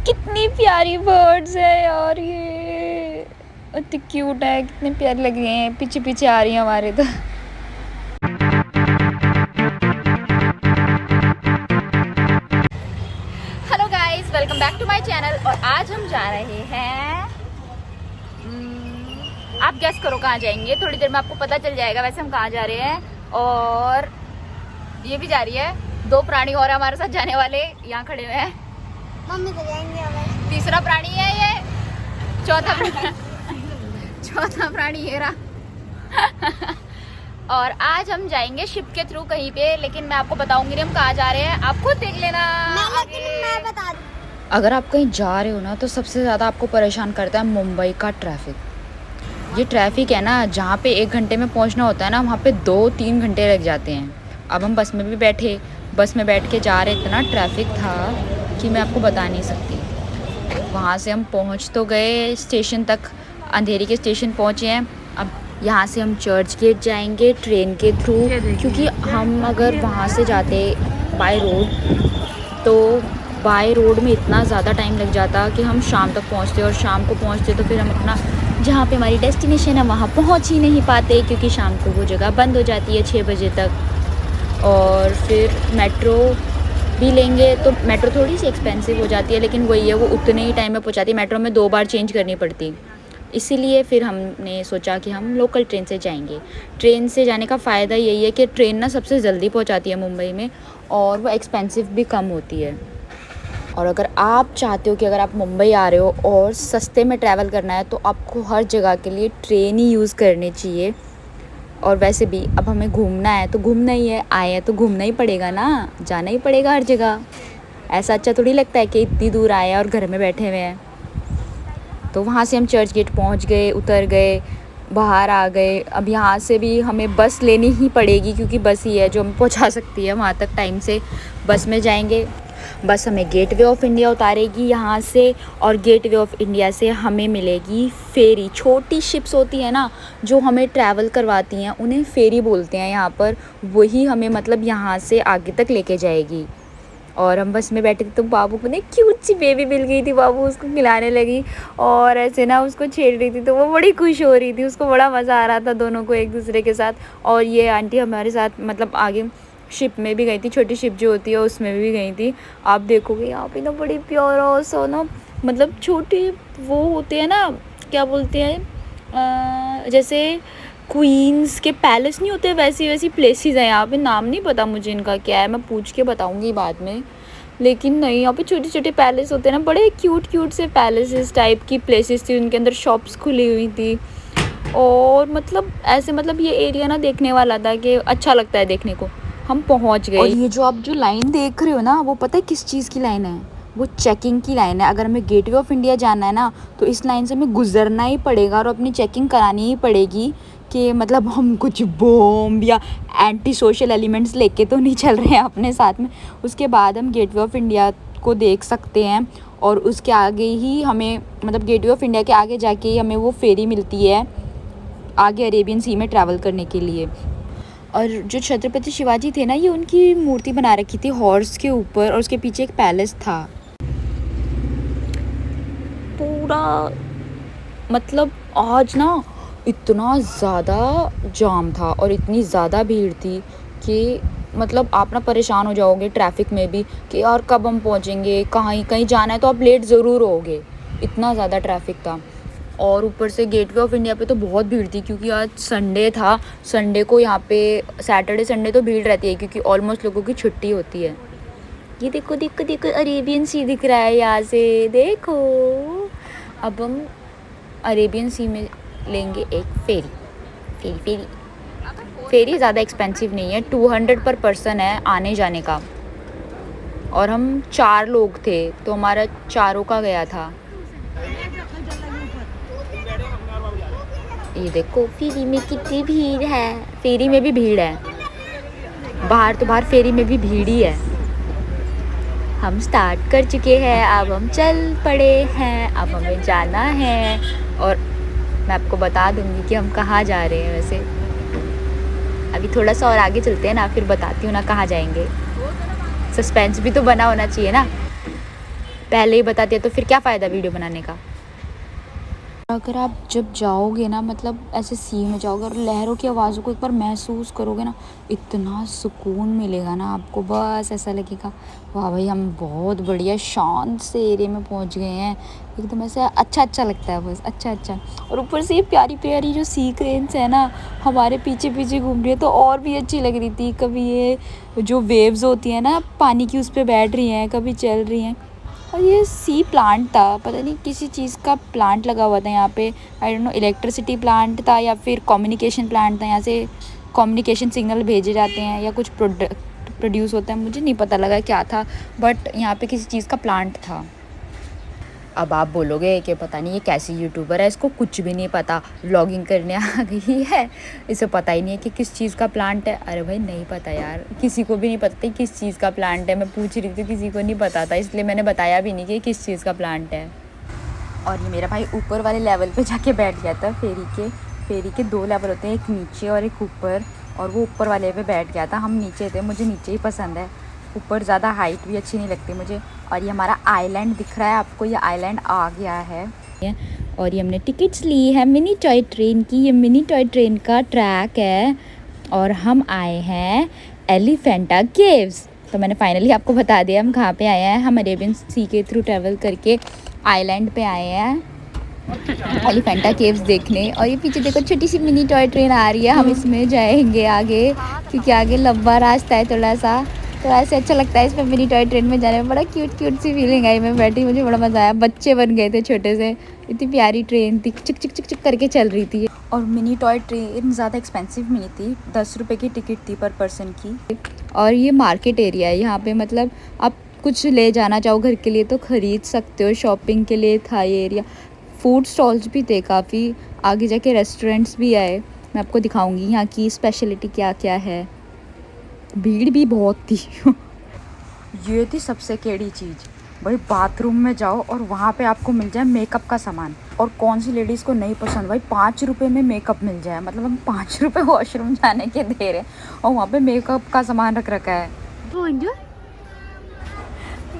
कितनी प्यारी बर्ड्स है यार, ये इतनी क्यूट है, कितने प्यारे लग रहे हैं, पीछे पीछे आ रही हैं हमारे तो। Hello guys, welcome back to my channel. और आज हम जा रहे हैं, आप गेस करो कहाँ जाएंगे, थोड़ी देर में आपको पता चल जाएगा वैसे हम कहाँ जा रहे हैं। और ये भी जा रही है, दो प्राणी और हमारे साथ जाने वाले यहाँ खड़े हुए हैं। मम्मी तो जाएंगे हमें। तीसरा प्राणी है ये, चौथा प्राणी ये रहा। और आज हम जाएंगे शिप के थ्रू कहीं पे, लेकिन मैं आपको बताऊंगी नहीं हम कहाँ जा रहे हैं, आप खुद देख लेना। मैं बता दूं। अगर आप कहीं जा रहे हो ना, तो सबसे ज़्यादा आपको परेशान करता है मुंबई का ट्रैफिक। ये ट्रैफिक है ना, जहाँ पे 1 घंटे में पहुँचना होता है ना, वहाँ पे 2-3 घंटे लग जाते हैं। अब हम बस में भी बैठे, बस में बैठ के जा रहे, इतना ट्रैफिक था कि मैं आपको बता नहीं सकती। वहाँ से हम पहुँच तो गए स्टेशन तक, अंधेरी के स्टेशन पहुँचे हैं। अब यहाँ से हम चर्च गेट जाएंगे ट्रेन के थ्रू, क्योंकि हम अगर वहाँ से जाते बाय रोड तो बाय रोड में इतना ज़्यादा टाइम लग जाता कि हम शाम तक पहुँचते, और शाम को पहुँचते तो फिर हम अपना जहाँ पे हमारी डेस्टिनेशन है वहाँ पहुँच ही नहीं पाते, क्योंकि शाम को वो जगह बंद हो जाती है 6 बजे तक। और फिर मेट्रो भी लेंगे तो मेट्रो थोड़ी सी एक्सपेंसिव हो जाती है, लेकिन वही है, वो उतने ही टाइम में पहुँचाती है। मेट्रो में 2 बार चेंज करनी पड़ती, इसीलिए फिर हमने सोचा कि हम लोकल ट्रेन से जाएंगे। ट्रेन से जाने का फ़ायदा यही है कि ट्रेन ना सबसे जल्दी पहुँचाती है मुंबई में, और वो एक्सपेंसिव भी कम होती है। और अगर आप चाहते हो कि अगर आप मुंबई आ रहे हो और सस्ते में ट्रैवल करना है, तो आपको हर जगह के लिए ट्रेन ही यूज़ करनी चाहिए। और वैसे भी अब हमें घूमना है तो घूमना ही है, आए हैं तो घूमना ही पड़ेगा ना, जाना ही पड़ेगा हर जगह। ऐसा अच्छा थोड़ी लगता है कि इतनी दूर आए हैं और घर में बैठे हुए हैं। तो वहाँ से हम चर्च गेट पहुँच गए, उतर गए, बाहर आ गए। अब यहाँ से भी हमें बस लेनी ही पड़ेगी, क्योंकि बस ही है जो हमें पहुँचा सकती है वहाँ तक टाइम से। बस में जाएंगे, बस हमें गेटवे ऑफ इंडिया उतारेगी यहाँ से, और गेटवे ऑफ इंडिया से हमें मिलेगी फेरी। छोटी शिप्स होती है ना जो हमें ट्रैवल करवाती हैं, उन्हें फेरी बोलते हैं यहाँ पर। वही हमें मतलब यहाँ से आगे तक लेके जाएगी। और हम बस में बैठे थे तो बाबू को ने क्यूट सी बेबी मिल गई थी, बाबू उसको खिलाने लगी और ऐसे ना उसको छेड़ रही थी, तो वो बड़ी खुश हो रही थी, उसको बड़ा मज़ा आ रहा था दोनों को एक दूसरे के साथ। और ये आंटी हमारे साथ मतलब आगे शिप में भी गई थी, छोटी शिप जो होती है उसमें भी गई थी। आप देखोगे यहाँ पे ना बड़ी प्यारा सा ना, मतलब छोटे वो होते हैं ना, क्या बोलते हैं, जैसे क्वींस के पैलेस नहीं होते, वैसी वैसी प्लेसेस हैं यहाँ पे। नाम नहीं पता मुझे इनका क्या है, मैं पूछ के बताऊँगी बाद में। लेकिन नहीं, यहाँ पे छोटे छोटे पैलेस होते हैं ना, बड़े क्यूट क्यूट से पैलेसेस टाइप की प्लेसेस थी, उनके अंदर शॉप्स खुली हुई थी। और मतलब ऐसे मतलब ये एरिया ना देखने वाला था कि अच्छा लगता है देखने को। हम पहुँच गए। और ये जो आप जो लाइन देख रहे हो ना, वो पता है किस चीज़ की लाइन है? वो चेकिंग की लाइन है। अगर हमें गेटवे ऑफ इंडिया जाना है ना, तो इस लाइन से हमें गुजरना ही पड़ेगा और अपनी चेकिंग करानी ही पड़ेगी कि मतलब हम कुछ बॉम्ब या एंटी सोशल एलिमेंट्स लेके तो नहीं चल रहे हैं अपने साथ में। उसके बाद हम गेटवे ऑफ इंडिया को देख सकते हैं, और उसके आगे ही हमें मतलब गेटवे ऑफ इंडिया के आगे जाके ही हमें वो फेरी मिलती है आगे अरेबियन सी में ट्रैवल करने के लिए। और जो छत्रपति शिवाजी थे ना, ये उनकी मूर्ति बना रखी थी हॉर्स के ऊपर, और उसके पीछे एक पैलेस था। पूरा मतलब आज ना इतना ज़्यादा जाम था और इतनी ज़्यादा भीड़ थी कि मतलब आप ना परेशान हो जाओगे ट्रैफिक में भी, कि यार कब हम पहुँचेंगे, कहीं कहीं जाना है तो आप लेट ज़रूर होगे, इतना ज़्यादा ट्रैफिक था। और ऊपर से गेटवे ऑफ इंडिया पे तो बहुत भीड़ थी, क्योंकि आज संडे था। संडे को यहाँ पे सैटरडे संडे तो भीड़ रहती है, क्योंकि ऑलमोस्ट लोगों की छुट्टी होती है। ये देखो देखो देखो, अरेबियन सी दिख रहा है यहाँ से, देखो। अब हम अरेबियन सी में लेंगे एक फेरी ज़्यादा एक्सपेंसिव नहीं है, 200 पर पर्सन है आने जाने का। और हम 4 लोग थे तो हमारा चारों का गया था। ये देखो फेरी में कितनी भीड़ है, फेरी में भी भीड़ है, बाहर तो बाहर फेरी में भी भीड़ ही है। हम स्टार्ट कर चुके हैं, अब हम चल पड़े हैं, अब हमें जाना है। और मैं आपको बता दूंगी कि हम कहाँ जा रहे हैं। वैसे अभी थोड़ा सा और आगे चलते हैं ना, फिर बताती हूँ ना कहाँ जाएंगे, सस्पेंस भी तो बना होना चाहिए ना। पहले ही बता दिया तो फिर क्या फ़ायदा वीडियो बनाने का। अगर आप जब जाओगे ना, मतलब ऐसे सी में जाओगे और लहरों की आवाज़ों को एक बार महसूस करोगे ना, इतना सुकून मिलेगा ना आपको, बस ऐसा लगेगा वाह भाई हम बहुत बढ़िया शांत से एरिया में पहुंच गए हैं। एकदम ऐसे अच्छा लगता है, बस अच्छा। और ऊपर से ये प्यारी प्यारी जो सी क्रेन्स है ना हमारे पीछे पीछे घूम रही है, तो और भी अच्छी लग रही थी। कभी ये जो वेव्स होती हैं ना पानी की, उस पर बैठ रही हैं, कभी चल रही हैं। और ये सी प्लांट था, पता नहीं किसी चीज़ का प्लांट लगा हुआ था यहाँ पे, I don't know electricity plant था या फिर कम्युनिकेशन प्लांट था। यहाँ से कम्युनिकेशन सिग्नल भेजे जाते हैं या कुछ प्रोडक्ट प्रोड्यूस होता है, मुझे नहीं पता लगा क्या था, बट यहाँ पे किसी चीज़ का प्लांट था। अब आप बोलोगे कि पता नहीं ये कैसी यूट्यूबर है, इसको कुछ भी नहीं पता, व्लॉगिंग करने आ गई है, इसे पता ही नहीं है कि किस चीज़ का प्लांट है। अरे भाई नहीं पता यार, किसी को भी नहीं पता था किस चीज़ का प्लांट है। मैं पूछ रही थी, किसी को नहीं पता था, इसलिए मैंने बताया भी नहीं कि किस चीज़ का प्लांट है। और ये मेरा भाई ऊपर वाले लेवल पे जाके बैठ गया था। फेरी के 2 लेवल होते हैं, एक नीचे और एक ऊपर, और वो ऊपर वाले पे बैठ गया था। हम नीचे थे, मुझे नीचे ही पसंद है, ऊपर ज़्यादा हाइट भी अच्छी नहीं लगती मुझे। और ये हमारा आइलैंड दिख रहा है आपको, ये आइलैंड आ गया है। और ये हमने टिकट्स ली है मिनी टॉय ट्रेन की, ये मिनी टॉय ट्रेन का ट्रैक है और हम आए हैं एलिफेंटा केव्स। तो मैंने फाइनली आपको बता दिया हम कहाँ पे आए हैं। हम अरेबियन सी के थ्रू ट्रैवल करके आइलैंड पे आए हैं एलिफेंटा केव्स देखने। और ये पीछे देखो छोटी सी मिनी टॉय ट्रेन आ रही है, हम इसमें जाएंगे आगे, क्योंकि आगे लंबा रास्ता है थोड़ा सा, तो ऐसे अच्छा लगता है इसमें मिनी टॉय ट्रेन में जाने में। बड़ा क्यूट सी फीलिंग आई, मैं बैठी, मुझे बड़ा मज़ा आया। बच्चे बन गए थे छोटे से, इतनी प्यारी ट्रेन थी, चिक चिक चिक चिक करके चल रही थी। और मिनी टॉय ट्रेन ज़्यादा एक्सपेंसिव नहीं थी, 10 रुपये की टिकट थी पर पर्सन की। और ये मार्केट एरिया है यहाँ पे, मतलब आप कुछ ले जाना चाहो घर के लिए तो ख़रीद सकते हो, शॉपिंग के लिए था ये एरिया। फूड स्टॉल्स भी थे काफ़ी, आगे जाके रेस्टोरेंट्स भी आए, मैं आपको दिखाऊंगी यहाँ की स्पेशलिटी क्या क्या है। भीड़ भी बहुत थी ये थी सबसे केड़ी चीज़ भाई, बाथरूम में जाओ और वहाँ पे आपको मिल जाए मेकअप का सामान। और कौन सी लेडीज़ को नहीं पसंद भाई 5 रुपये में मेकअप मिल जाए, मतलब हम 5 रुपये वॉशरूम जाने के दे रहे हैं और वहाँ पे मेकअप का सामान रख रखा है।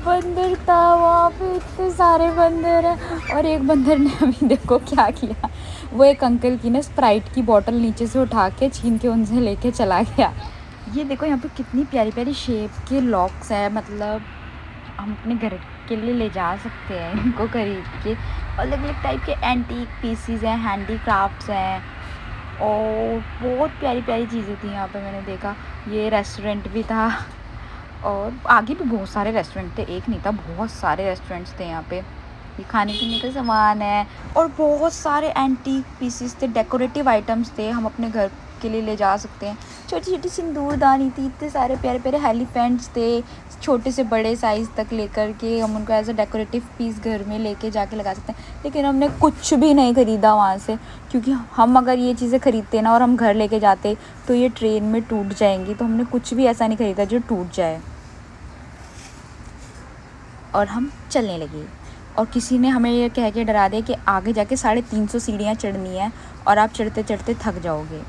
बंदर था वहाँ पे, इतने सारे बंदर हैं। और एक बंदर ने अभी देखो क्या किया, वो एक अंकल की ना स्प्राइट की बोतल नीचे से उठा के छीन के उनसे लेके चला गया। ये देखो यहाँ पे कितनी प्यारी प्यारी शेप के लॉक्स हैं, मतलब हम अपने घर के लिए ले जा सकते हैं इनको खरीद के। अलग अलग टाइप के एंटीक पीसीज हैं, हैंडी क्राफ्ट्स हैं, और बहुत प्यारी प्यारी चीज़ें थी यहाँ पे मैंने देखा। ये रेस्टोरेंट भी था और आगे भी बहुत सारे रेस्टोरेंट थे, एक नहीं था, बहुत सारे रेस्टोरेंट्स थे यहाँ पे। ये खाने पीने का सामान है और बहुत सारे एंटीक पीसेस थे, डेकोरेटिव आइटम्स थे, हम अपने घर के लिए ले जा सकते हैं। छोटी छोटी सिंदूरदानी थी, इतने सारे प्यारे प्यारे एलिफेंट्स थे, छोटे से बड़े साइज़ तक लेकर के हम उनको एज अ डेकोरेटिव पीस घर में लेके जाके लगा सकते हैं। लेकिन हमने कुछ भी नहीं ख़रीदा वहाँ से, क्योंकि हम अगर ये चीज़ें ख़रीदते ना और हम घर लेके जाते तो ये ट्रेन में टूट जाएंगी, तो हमने कुछ भी ऐसा नहीं ख़रीदा जो टूट जाए। और हम चलने लगे और किसी ने हमें ये कह के डरा दिया कि आगे जाके 350 सीढ़ियाँ चढ़नी है और आप चढ़ते चढ़ते थक जाओगे।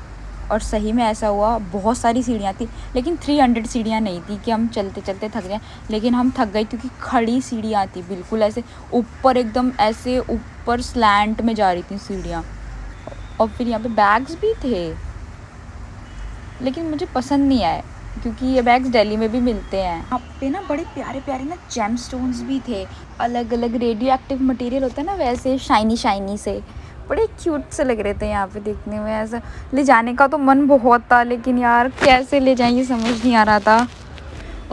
और सही में ऐसा हुआ, बहुत सारी सीढ़ियाँ थी, लेकिन 300 सीढ़ियाँ नहीं थी कि हम चलते चलते थक जाएं। लेकिन हम थक गए क्योंकि खड़ी सीढ़ियाँ थी, बिल्कुल ऐसे ऊपर, एकदम ऐसे ऊपर स्लैंट में जा रही थी सीढ़ियाँ। और फिर यहाँ पे बैग्स भी थे, लेकिन मुझे पसंद नहीं आए क्योंकि ये बैग्स दिल्ली में भी मिलते हैं। यहाँ पे ना बड़े प्यारे प्यारे ना जेम स्टोन्स भी थे, अलग अलग रेडियो एक्टिव मटेरियल होता है ना, वैसे शाइनी शाइनी से, बड़े क्यूट से लग रहे थे यहाँ पे देखने में। ऐसा ले जाने का तो मन बहुत था, लेकिन यार कैसे ले जाएंगे समझ नहीं आ रहा था।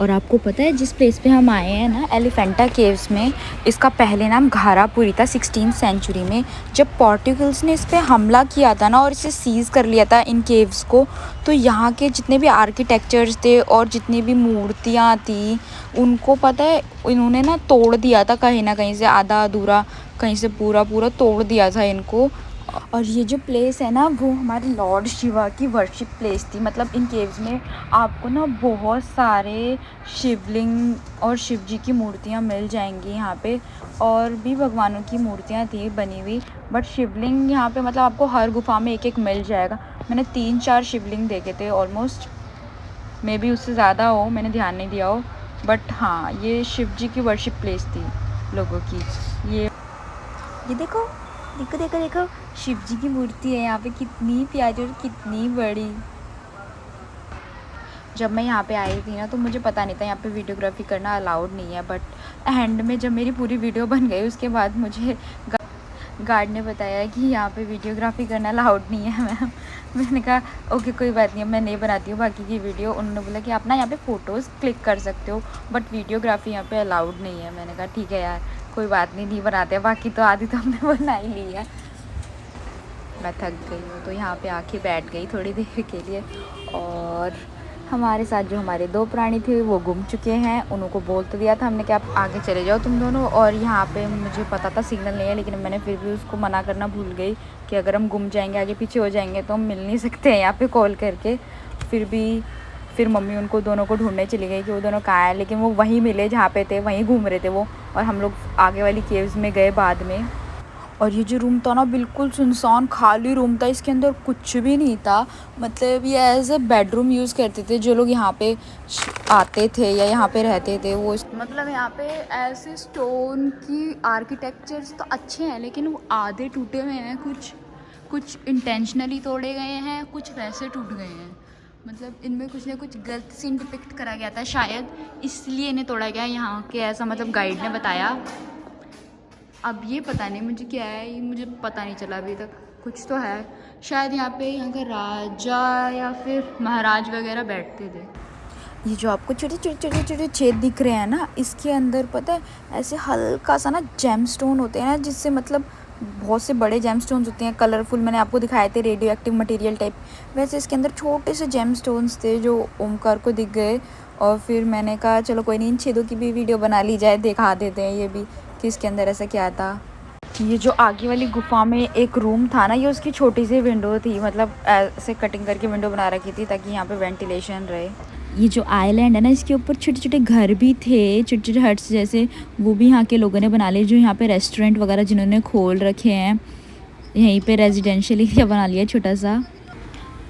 और आपको पता है जिस प्लेस पे हम आए हैं ना एलिफेंटा केव्स में, इसका पहले नाम घारापुरी था 16th सेंचुरी में। जब पोर्टुगल्स ने इस पर हमला किया था ना और इसे सीज़ कर लिया था इन केव्स को, तो यहाँ के जितने भी आर्किटेक्चर्स थे और जितनी भी मूर्तियाँ थी उनको पता है इन्होंने ना तोड़ दिया था, कहीं ना कहीं से आधा अधूरा, कहीं से पूरा पूरा तोड़ दिया था इनको। और ये जो प्लेस है ना वो हमारे लॉर्ड शिवा की वर्शिप प्लेस थी। मतलब इन केव्स में आपको ना बहुत सारे शिवलिंग और शिव जी की मूर्तियाँ मिल जाएंगी यहाँ पे, और भी भगवानों की मूर्तियाँ थी बनी हुई, बट शिवलिंग यहाँ पे मतलब आपको हर गुफा में एक एक मिल जाएगा। मैंने 3-4 शिवलिंग देखे थे ऑलमोस्ट, मे बी उससे ज़्यादा हो, मैंने ध्यान नहीं दिया हो, बट हाँ ये शिव जी की वर्शिप प्लेस थी। लोगों की। ये देखो देखो देखो देखो, शिव जी की मूर्ति है यहाँ पे, कितनी प्यारी और कितनी बड़ी। जब मैं यहाँ पे आई थी ना तो मुझे पता नहीं था यहाँ पे वीडियोग्राफी करना अलाउड नहीं है, बट एंड में जब मेरी पूरी वीडियो बन गई उसके बाद मुझे गार्ड ने बताया कि यहाँ पे वीडियोग्राफी करना अलाउड नहीं है मैम। मैंने कहा ओके कोई बात नहीं, मैं नहीं बनाती हूँ बाकी की वीडियो। उन्होंने बोला कि आप ना यहाँ पे फ़ोटोज़ क्लिक कर सकते हो बट वीडियोग्राफी यहाँ पे अलाउड नहीं है। मैंने कहा ठीक है यार कोई बात नहीं बनाते, बाकी तो आधी तो हमने बना ही ली है। मैं थक गई हूँ तो यहाँ पे आके बैठ गई थोड़ी देर के लिए। और हमारे साथ जो हमारे 2 प्राणी थे वो गुम चुके हैं। उनको बोल तो दिया था हमने कि आप आगे चले जाओ तुम दोनों, और यहाँ पे मुझे पता था सिग्नल नहीं है, लेकिन मैंने फिर भी उसको मना करना भूल गई कि अगर हम गुम जाएंगे आगे पीछे हो जाएंगे तो हम मिल नहीं सकते हैं यहाँ पे कॉल करके। फिर मम्मी उनको दोनों को ढूंढने चली गई कि वो दोनों कहाँ हैं, लेकिन वो वहीं मिले जहाँ पे थे, वहीं घूम रहे थे वो। और हम लोग आगे वाली केव्स में गए बाद में। और ये जो रूम था ना बिल्कुल सुनसान खाली रूम था, इसके अंदर कुछ भी नहीं था। मतलब ये एज अ बेडरूम यूज़ करते थे जो लोग यहाँ पे आते थे या यहाँ पे रहते थे वो। मतलब यहाँ पे ऐसे स्टोन की आर्किटेक्चर्स तो अच्छे हैं लेकिन वो आधे टूटे हुए हैं, कुछ इंटेंशनली तोड़े गए हैं, कुछ वैसे टूट गए हैं। मतलब इनमें कुछ ना कुछ गलत सीन डिपिक्ट करा गया था शायद, इसलिए इन्हें तोड़ा गया यहाँ के, ऐसा मतलब गाइड ने बताया। अब ये पता नहीं मुझे क्या है, ये मुझे पता नहीं चला अभी तक। कुछ तो है शायद यहाँ पे, यहाँ का राजा या फिर महाराज वगैरह बैठते थे। ये जो आपको छोटे छोटे छोटे छोटे छेद दिख रहे हैं ना, इसके अंदर पता है ऐसे हल्का सा ना जेम स्टोन होते हैं ना, जिससे मतलब बहुत से बड़े जेम स्टोन्स होते हैं कलरफुल, मैंने आपको दिखाए थे रेडियो एक्टिव मटेरियल टाइप, वैसे इसके अंदर छोटे से जेम स्टोन्स थे जो ओमकार को दिख गए। और फिर मैंने कहा चलो कोई नहीं, इन छेदों की भी वीडियो बना ली जाए, दिखा देते हैं ये भी कि इसके अंदर ऐसा क्या था। ये जो आगे वाली गुफा में एक रूम था ना, ये उसकी छोटी सी विंडो थी, मतलब ऐसे कटिंग करके विंडो बना रखी थी ताकि यहाँ पे वेंटिलेशन रहे। ये जो आइलैंड है ना, इसके ऊपर छोटे छोटे घर भी थे, छोटे छोटे हट्स जैसे, वो भी यहाँ के लोगों ने बना लिए। जो यहाँ पे रेस्टोरेंट वगैरह जिन्होंने खोल रखे हैं, यहीं पे रेजिडेंशियल एरिया बना लिया छोटा सा।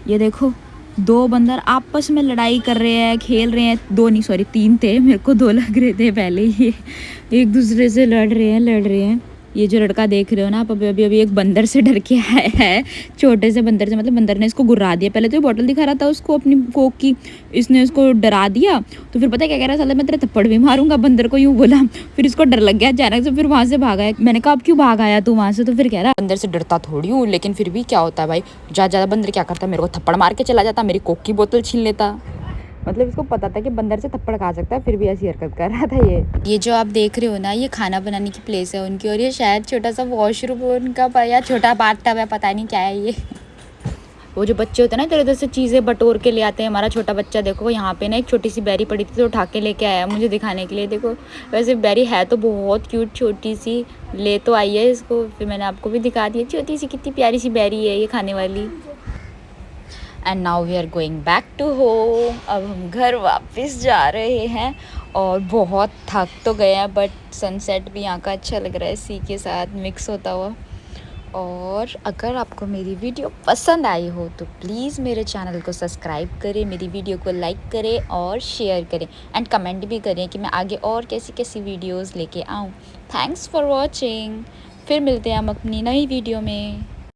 ये देखो 2 बंदर आपस में लड़ाई कर रहे हैं, खेल रहे हैं। 2 नहीं सॉरी 3 थे, मेरे को 2 लग रहे थे पहले। ये एक दूसरे से लड़ रहे हैं। ये जो लड़का देख रहे हो ना आप, अभी एक बंदर से डर के आया है, छोटे से बंदर से। मतलब बंदर ने इसको गुर्रा दिया। पहले तो ये बॉटल दिखा रहा था उसको अपनी कोक की, इसने उसको डरा दिया। तो फिर पता है क्या कह रहा, साला मैं तेरे थप्पड़ भी मारूंगा, बंदर को यूँ बोला। फिर इसको डर लग गया अचानक से, फिर वहाँ से भागा है। मैंने कहा अब क्यों भाग आया तू वहाँ से, तो फिर कह रहा बंदर से डरता थोड़ी हूँ, लेकिन फिर भी क्या होता है भाई, ज़्यादा बंदर क्या करता, मेरे को थप्पड़ मार के चला जाता, मेरी कोक की बोतल छीन लेता। मतलब इसको पता था कि बंदर से थप्पड़ खा सकता है, फिर भी ऐसी हरकत कर रहा था ये जो आप देख रहे हो ना, ये खाना बनाने की प्लेस है उनकी, और ये शायद छोटा सा वॉशरूम उनका या छोटा बाथटब है, पता नहीं क्या है ये। वो जो बच्चे होते हैं ना इधर उधर से चीज़ें बटोर के ले आते हैं। हमारा छोटा बच्चा देखो यहाँ पे ना एक छोटी सी बेरी पड़ी थी तो उठा के लेके आया मुझे दिखाने के लिए। देखो वैसे बेरी है तो बहुत क्यूट, छोटी सी ले तो आई है इसको, फिर मैंने आपको भी दिखा दिया छोटी सी कितनी प्यारी सी बेरी है ये खाने वाली। And now we are going back to home. अब हम घर वापस जा रहे हैं और बहुत थक तो गए हैं, बट सनसेट भी यहाँ का अच्छा लग रहा है सी के साथ मिक्स होता हुआ। और अगर आपको मेरी वीडियो पसंद आई हो तो प्लीज़ मेरे चैनल को सब्सक्राइब करें, मेरी वीडियो को लाइक करें और शेयर करें, एंड कमेंट भी करें कि मैं आगे और कैसी कैसी वीडियोज़ लेके आऊँ। Thanks for watching. फिर मिलते हैं हम अपनी नई वीडियो में।